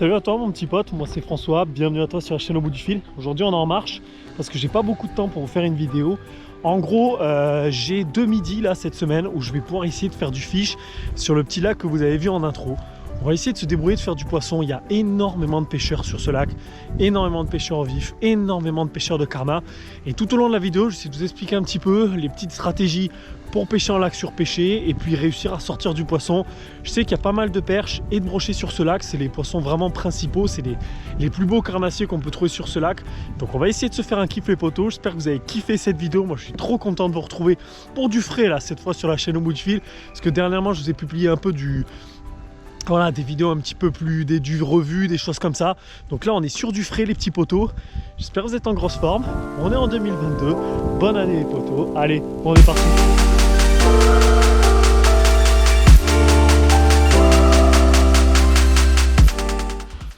Salut à toi mon petit pote, moi c'est François, bienvenue à toi sur la chaîne Au Bout du Fil. Aujourd'hui on est en marche parce que j'ai pas beaucoup de temps pour vous faire une vidéo. En gros, j'ai 2 midis là cette semaine où je vais pouvoir essayer de faire du fish sur le petit lac que vous avez vu en intro. On va essayer de se débrouiller de faire du poisson. Il y a énormément de pêcheurs sur ce lac, énormément de pêcheurs au vif, énormément de pêcheurs de karma. Et tout au long de la vidéo, je vais essayer de vous expliquer un petit peu les petites stratégies pour pêcher en lac surpêché et puis réussir à sortir du poisson. Je sais qu'il y a pas mal de perches et de brochets sur ce lac. C'est les poissons vraiment principaux, c'est les plus beaux carnassiers qu'on peut trouver sur ce lac. Donc on va essayer de se faire un kiff les potos. J'espère que vous avez kiffé cette vidéo. Moi je suis trop content de vous retrouver pour du frais là cette fois sur la chaîne Au Bout du Fil. Parce que dernièrement je vous ai publié un peu voilà, des vidéos un petit peu plus du revues, des choses comme ça. Donc là on est sur du frais les petits potos. J'espère que vous êtes en grosse forme. On est en 2022. Bonne année les potos. Allez, on est parti.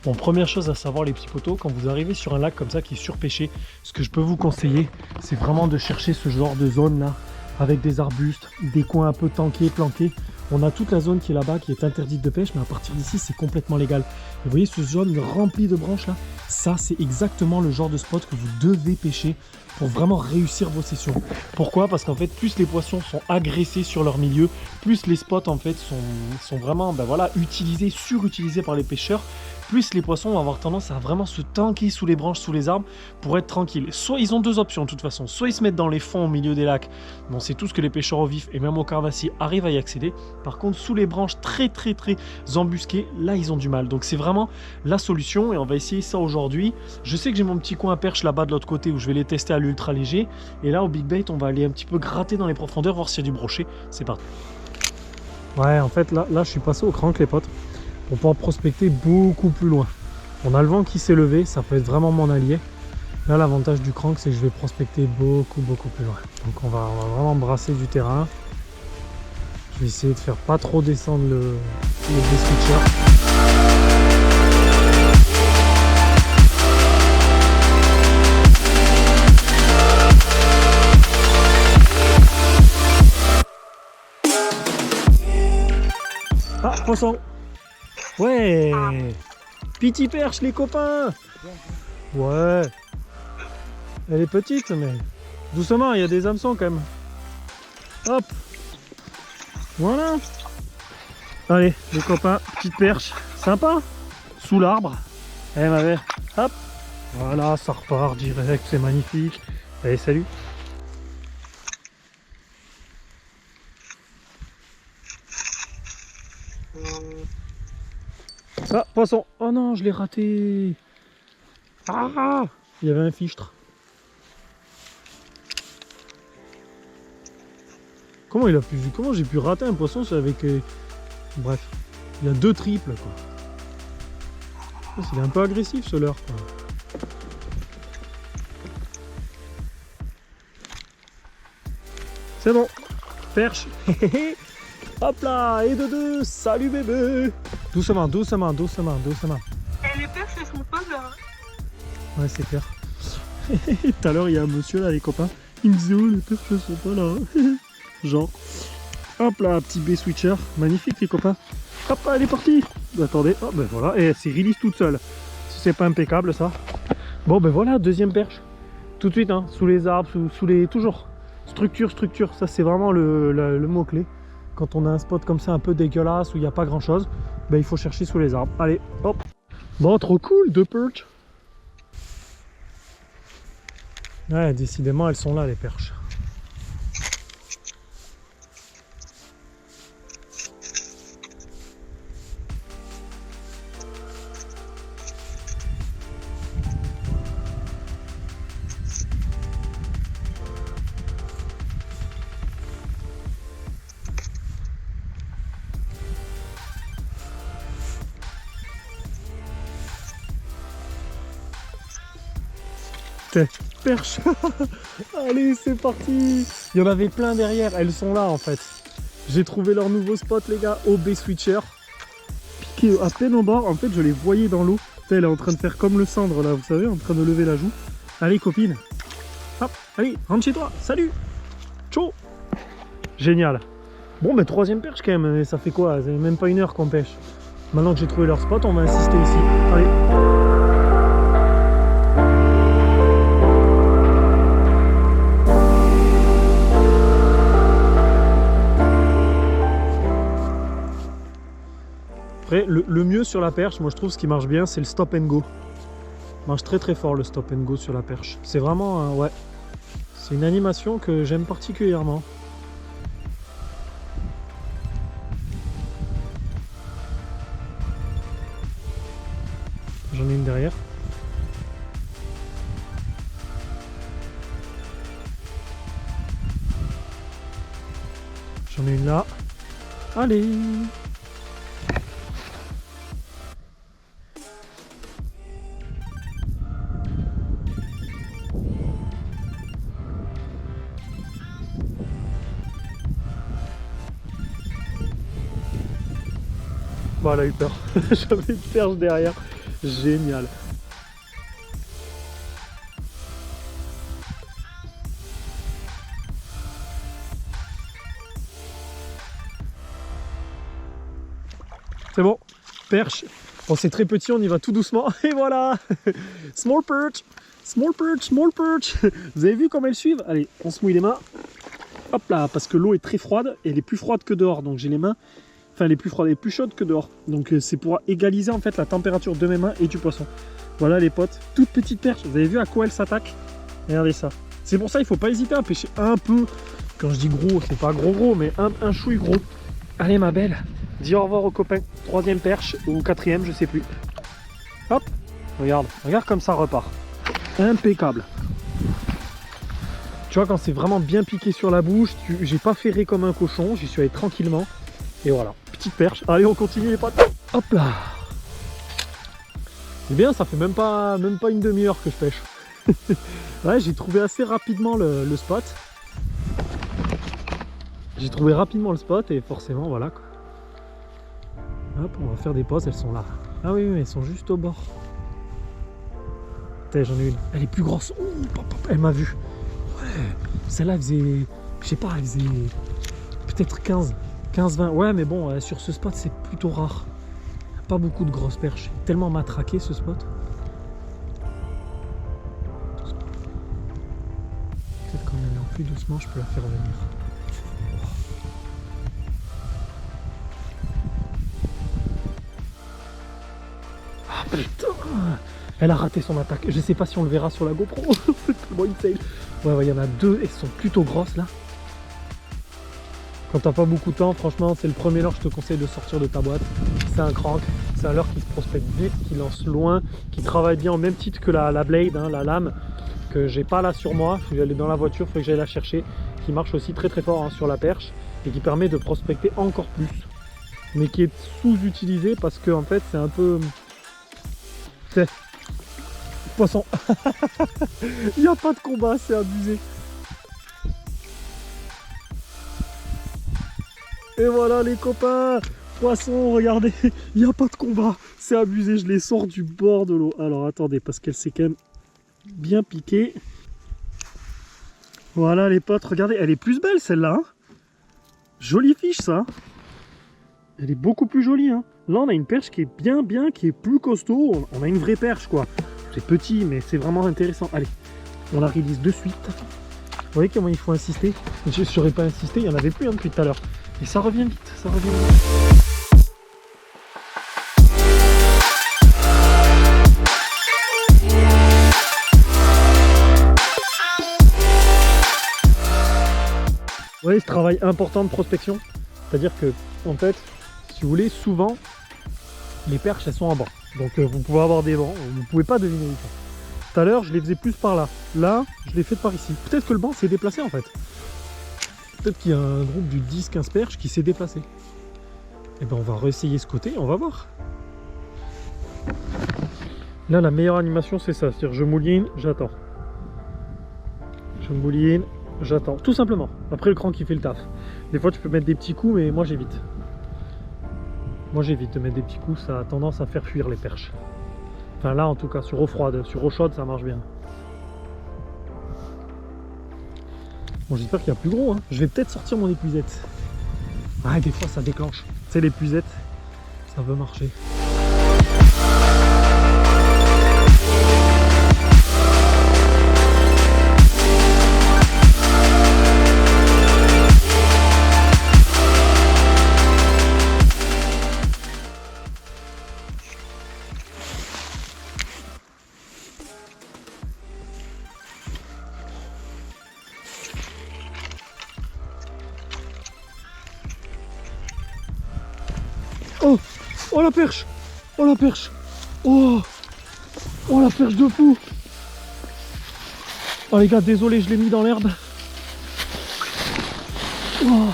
Bon, première chose à savoir les petits potos, quand vous arrivez sur un lac comme ça qui est surpêché, ce que je peux vous conseiller, c'est vraiment de chercher ce genre de zone là, avec des arbustes, des coins un peu tankés, planqués. On a toute la zone qui est là-bas, qui est interdite de pêche, mais à partir d'ici, c'est complètement légal. Et vous voyez ce zone remplie de branches là, ça c'est exactement le genre de spot que vous devez pêcher pour vraiment réussir vos sessions. Pourquoi? Parce qu'en fait, plus les poissons sont agressés sur leur milieu, plus les spots en fait sont vraiment voilà, utilisés, surutilisés par les pêcheurs, plus les poissons vont avoir tendance à vraiment se tanker sous les branches, sous les arbres pour être tranquilles. Soit ils ont deux options de toute façon, soit ils se mettent dans les fonds au milieu des lacs, bon c'est tout ce que les pêcheurs au vif et même au carnassier arrivent à y accéder. Par contre sous les branches très embusquées, là ils ont du mal. Donc c'est vraiment la solution et on va essayer ça aujourd'hui. Je sais que j'ai mon petit coin à perche là-bas de l'autre côté où je vais les tester à l'ultra léger. Et là au big bait on va aller un petit peu gratter dans les profondeurs, voir s'il y a du brochet. C'est parti. Ouais en fait là je suis passé au crank les potes. On peut en prospecter beaucoup plus loin. On a le vent qui s'est levé, ça peut être vraiment mon allié. Là l'avantage du crank c'est que je vais prospecter beaucoup plus loin. Donc on va vraiment brasser du terrain. Je vais essayer de faire pas trop descendre le switcher. Ah, poisson! Ouais! Petit perche, les copains! Ouais! Elle est petite, mais doucement, il y a des hameçons quand même. Hop! Voilà! Allez, les copains, petite perche, sympa! Sous l'arbre. Eh ma mère, hop! Voilà, ça repart direct, c'est magnifique. Allez, salut! Ah, poisson! Oh non, je l'ai raté! Ah! Il y avait un fichtre. Comment j'ai pu rater un poisson avec... Bref, il y a 2 triples quoi. Il est un peu agressif ce leurre quoi. C'est bon! Perche! Hop là! Et de 2! Salut bébé! Doucement. Et les perches elles sont pas là. Ouais c'est clair. Tout à l'heure il y a un monsieur là les copains. Il me disait oh les perches elles sont pas là. Genre. Hop là, petit B-switcher. Magnifique les copains. Hop elle est partie. Attendez, oh ben voilà. Et elle s'est release toute seule. Si c'est pas impeccable ça. Bon ben voilà, deuxième perche. Tout de suite hein, sous les arbres, sous les... Toujours. Structure. Ça c'est vraiment le mot-clé. Quand on a un spot comme ça un peu dégueulasse où il n'y a pas grand chose, ben, il faut chercher sous les arbres. Allez, hop. Bon, trop cool, 2 perches. Ouais, décidément, elles sont là, les perches. Perche. Allez c'est parti. Il y en avait plein derrière, elles sont là en fait. J'ai trouvé leur nouveau spot les gars, au B-switcher. Piqué à peine en bord, en fait je les voyais dans l'eau. Elle est en train de faire comme le cendre là, vous savez, en train de lever la joue. Allez copine. Hop, allez, rentre chez toi, salut. Ciao. Génial. Bon mais troisième perche quand même, ça fait quoi? Ça fait même pas 1 heure qu'on pêche. Maintenant que j'ai trouvé leur spot, on va insister ici. Allez. Après, le mieux sur la perche, moi je trouve ce qui marche bien, c'est le stop and go. Il marche très très fort le stop and go sur la perche. C'est vraiment, ouais, c'est une animation que j'aime particulièrement. J'en ai une derrière. J'en ai une là. Allez! Bon, elle a eu peur. J'avais une perche derrière. Génial. C'est bon. Perche. Bon, c'est très petit, on y va tout doucement. Et voilà. Small perch. Small perch, small perch. Vous avez vu comme elles suivent? Allez, on se mouille les mains. Hop là, parce que l'eau est très froide. Et elle est plus froide que dehors. Donc j'ai les mains... Enfin, elle est plus froide, elle est plus chaude que dehors. Donc c'est pour égaliser en fait la température de mes mains et du poisson. Voilà les potes, toute petite perche. Vous avez vu à quoi elle s'attaque? Regardez ça. C'est pour ça il faut pas hésiter à pêcher un peu. Quand je dis gros, c'est pas gros, mais un chouille gros. Allez ma belle, dis au revoir aux copains. Troisième perche ou quatrième, je sais plus. Hop, regarde comme ça repart. Impeccable. Tu vois, quand c'est vraiment bien piqué sur la bouche, j'ai pas ferré comme un cochon, j'y suis allé tranquillement. Et voilà, petite perche. Allez, on continue les potes. Hop là. C'est bien, ça fait même pas une demi-heure que je pêche. Ouais, j'ai trouvé assez rapidement le spot. J'ai trouvé rapidement le spot et forcément, voilà quoi. Hop, on va faire des pauses, elles sont là. Ah oui, elles sont juste au bord. Putain, j'en ai une. Elle est plus grosse. Ouh, elle m'a vu. Ouais, celle-là, elle faisait... Je sais pas, elle faisait... Peut-être 15-20, ouais, mais bon, sur ce spot c'est plutôt rare. Pas beaucoup de grosses perches. Tellement matraqué ce spot. Peut-être qu'en allant plus doucement, je peux la faire venir. Ah putain! Elle a raté son attaque. Je sais pas si on le verra sur la GoPro. C'est tellement insane. Ouais, il y en a deux, elles sont plutôt grosses là. Quand t'as pas beaucoup de temps, franchement, c'est le premier leurre que je te conseille de sortir de ta boîte. C'est un crank, c'est un leurre qui se prospecte vite, qui lance loin, qui travaille bien au même titre que la blade, hein, la lame, que j'ai pas là sur moi. Je vais aller dans la voiture, il faut que j'aille la chercher, qui marche aussi très très fort hein, sur la perche et qui permet de prospecter encore plus. Mais qui est sous-utilisé parce que en fait, c'est un peu... C'est... Poisson. Il n'y a pas de combat, c'est abusé. Et voilà les copains, poisson, regardez, il n'y a pas de combat, c'est abusé, je les sors du bord de l'eau. Alors attendez, parce qu'elle s'est quand même bien piquée. Voilà les potes, regardez, elle est plus belle celle-là. Hein. Jolie fiche ça. Elle est beaucoup plus jolie. Hein. Là on a une perche qui est bien, qui est plus costaud. On a une vraie perche quoi. C'est petit, mais c'est vraiment intéressant. Allez, on la release de suite. Vous voyez comment il faut insister? Je ne saurais pas insister, il n'y en avait plus hein, depuis tout à l'heure. Et ça revient vite, ça revient vite. Vous voyez ce travail important de prospection? C'est-à-dire que, en fait, si vous voulez, souvent, les perches, elles sont en banc. Donc vous pouvez avoir des bancs, vous ne pouvez pas deviner où. Tout à l'heure, je les faisais plus par là. Là, je les fais par ici. Peut-être que le banc s'est déplacé en fait. Peut-être qu'il y a un groupe du 10-15 perches qui s'est déplacé. Et ben on va réessayer ce côté, on va voir. Là la meilleure animation c'est ça, c'est-à-dire je mouline, j'attends. Je mouline, j'attends. Tout simplement. Après le cran qui fait le taf. Des fois tu peux mettre des petits coups mais moi j'évite. Moi j'évite de mettre des petits coups, ça a tendance à faire fuir les perches. Enfin là en tout cas, sur eau froide, sur eau chaude ça marche bien. Bon, j'espère qu'il y a plus gros, hein. Je vais peut-être sortir mon épuisette. Ah, des fois ça déclenche. Tu sais, l'épuisette, Ça veut marcher. Oh, oh la perche! Oh la perche! Oh, oh la perche de fou! Oh les gars, désolé, je l'ai mis dans l'herbe. Oh,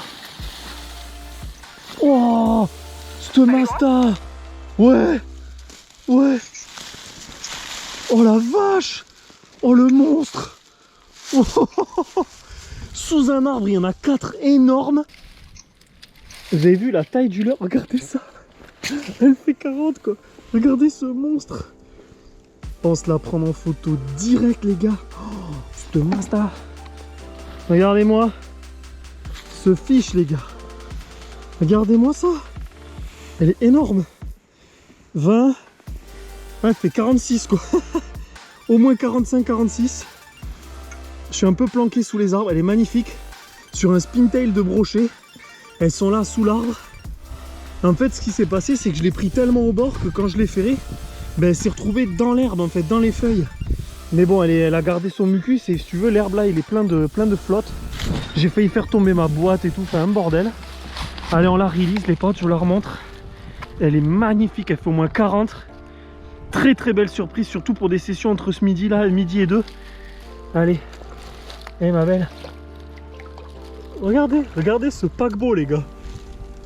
oh, cette masta! Ouais, ouais! Oh la vache! Oh le monstre! Oh, sous un arbre, il y en a 4 énormes. Vous avez vu la taille du leurre? Regardez ça! Elle fait 40 quoi! Regardez ce monstre! On se la prendre en photo direct les gars! Oh, cette masta! Regardez-moi! Ce fiche les gars! Regardez-moi ça! Elle est énorme! 20... Ouais, elle fait 46 quoi! Au moins 45-46. Je suis un peu planqué sous les arbres, elle est magnifique. Sur un spintail de brochet. Elles sont là sous l'arbre. En fait, ce qui s'est passé, c'est que je l'ai pris tellement au bord que quand je l'ai ferré, ben, elle s'est retrouvée dans l'herbe, en fait, dans les feuilles. Mais bon, elle a gardé son mucus et si tu veux, l'herbe là, il est plein de flotte. J'ai failli faire tomber ma boîte et tout, enfin un bordel. Allez, on la release, les potes, je vous la remontre. Elle est magnifique, elle fait au moins 40. Très très belle surprise, surtout pour des sessions entre ce midi là, midi et 2. Allez, ma belle. Regardez, regardez ce paquebot les gars.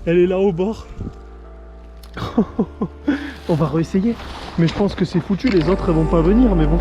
Elle est là au bord. On va réessayer. Mais je pense que c'est foutu, les autres elles vont pas venir, mais bon.